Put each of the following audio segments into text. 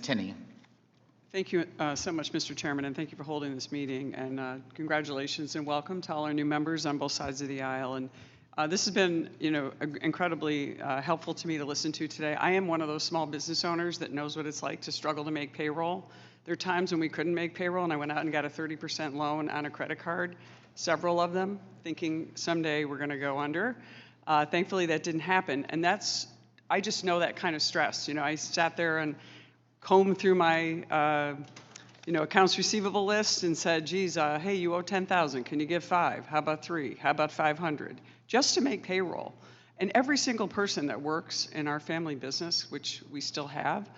Tenney. Thank you so much, Mr. Chairman, and thank you for holding this meeting. And congratulations and welcome to all our new members on both sides of the aisle. And this has been, incredibly helpful to me to listen to today. I am one of those small business owners that knows what it's like to struggle to make payroll. There are times when we couldn't make payroll, and I went out and got a 30% loan on a credit card, several of them, thinking someday we're going to go under. Thankfully, that didn't happen, and I just know that kind of stress. I sat there and combed through my accounts receivable list and said, geez, hey, you owe 10,000. Can you give 5? How about 3? How about 500? Just to make payroll. And every single person that works in our family business, which we still have,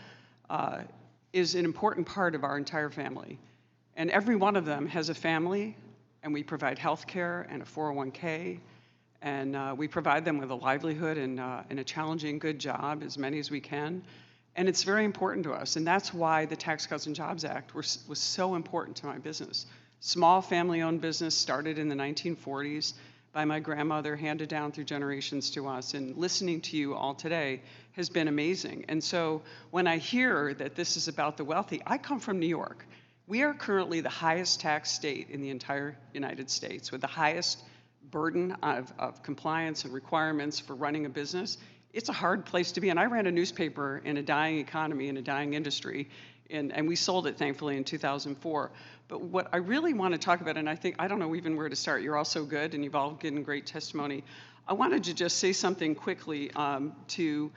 is an important part of our entire family. And every one of them has a family, and we provide health care and a 401k, and we provide them with a livelihood and a challenging, good job, as many as we can. And it's very important to us, and that's why the Tax Cuts and Jobs Act was so important to my business. Small family-owned business started in the 1940s by my grandmother, handed down through generations to us, and listening to you all today has been amazing. And so when I hear that this is about the wealthy, I come from New York. We are currently the highest tax state in the entire United States, with the highest burden of compliance and requirements for running a business. It's a hard place to be. And I ran a newspaper in a dying economy, in a dying industry, and we sold it, thankfully, in 2004. But what I really want to talk about, and I don't know even where to start. You're all so good, and you've all given great testimony. I wanted to just say something quickly to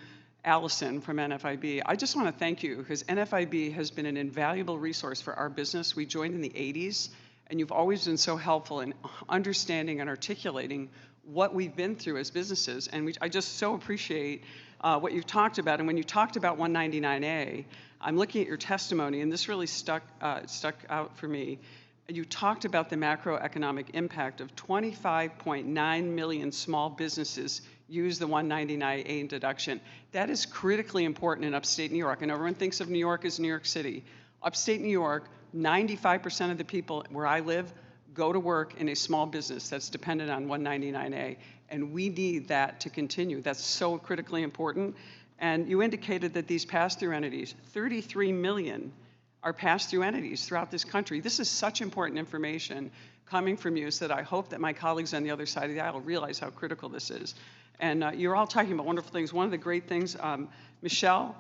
Allison from NFIB. I just want to thank you, because NFIB has been an invaluable resource for our business. We joined in the 80s, and you've always been so helpful in understanding and articulating what we've been through as businesses. And I just so appreciate what you've talked about. And when you talked about 199A, I'm looking at your testimony, and this really stuck out for me. You talked about the macroeconomic impact of 25.9 million small businesses use the 199A deduction. That is critically important in upstate New York. And everyone thinks of New York as New York City. Upstate New York, 95% of the people where I live go to work in a small business that's dependent on 199A, and we need that to continue. That's so critically important. And you indicated that these pass-through entities, 33 million are pass-through entities throughout this country. This is such important information coming from you, so that I hope that my colleagues on the other side of the aisle realize how critical this is. And you're all talking about wonderful things. One of the great things, Michelle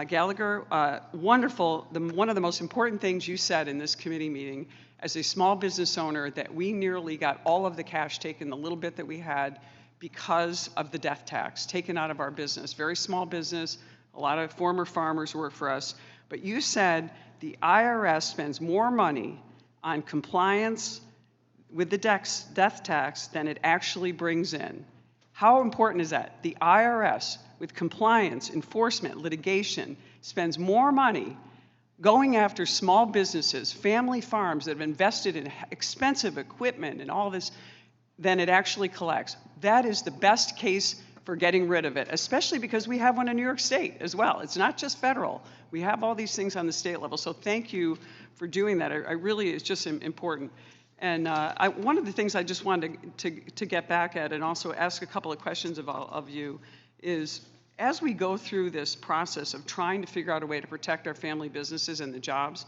Gallagher, wonderful. One of the most important things you said in this committee meeting as a small business owner, that we nearly got all of the cash taken, the little bit that we had, because of the death tax taken out of our business. Very small business, a lot of former farmers work for us. But you said the IRS spends more money on compliance with the death tax than it actually brings in. How important is that? The IRS, with compliance, enforcement, litigation, spends more money going after small businesses, family farms that have invested in expensive equipment and all this, than it actually collects. That is the best case for getting rid of it, especially because we have one in New York State as well. It's not just federal. We have all these things on the state level. So thank you for doing that. I really, it's just important. And one of the things I just wanted to get back at, and also ask a couple of questions of you, is as we go through this process of trying to figure out a way to protect our family businesses and the jobs,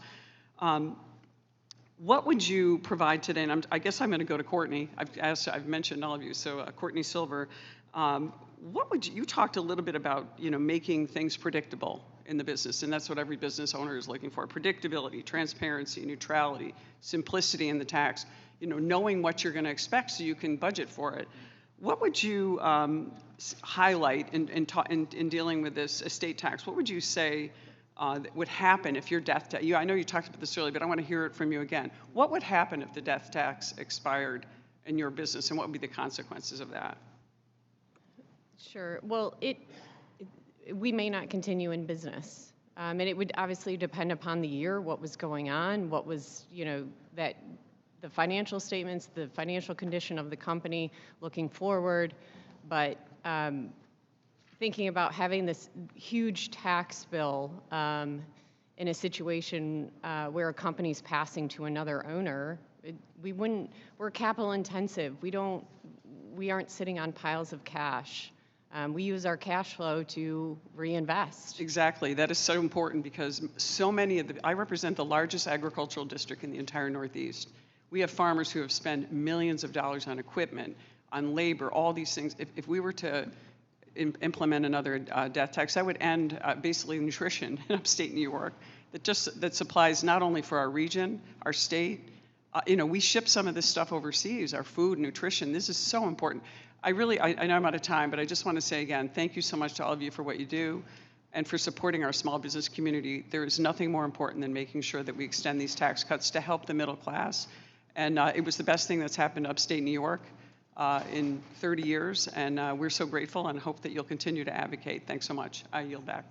what would you provide today? And I guess I'm going to go to Courtney. I've mentioned all of you. So Courtney Silver, what would you talked a little bit about, making things predictable in the business, and that's what every business owner is looking for: predictability, transparency, neutrality, simplicity in the tax. Knowing what you're going to expect so you can budget for it. What would you highlight in dealing with this estate tax? What would you say that would happen if your death tax? I know you talked about this earlier, but I want to hear it from you again. What would happen if the death tax expired in your business, and what would be the consequences of that? Sure. Well, we may not continue in business, and it would obviously depend upon the year, what was going on, what was that. The financial statements, the financial condition of the company looking forward, but thinking about having this huge tax bill in a situation where a company's passing to another owner, we're capital intensive. We aren't sitting on piles of cash. We use our cash flow to reinvest. Exactly. That is so important because so many of I represent the largest agricultural district in the entire Northeast. We have farmers who have spent millions of dollars on equipment, on labor, all these things. If we were to implement another death tax, that would end basically nutrition in upstate New York that supplies not only for our region, our state. We ship some of this stuff overseas, our food, nutrition. This is so important. I know I'm out of time, but I just want to say again, thank you so much to all of you for what you do and for supporting our small business community. There is nothing more important than making sure that we extend these tax cuts to help the middle class. And it was the best thing that's happened to upstate New York in 30 years. And we're so grateful and hope that you'll continue to advocate. Thanks so much. I yield back.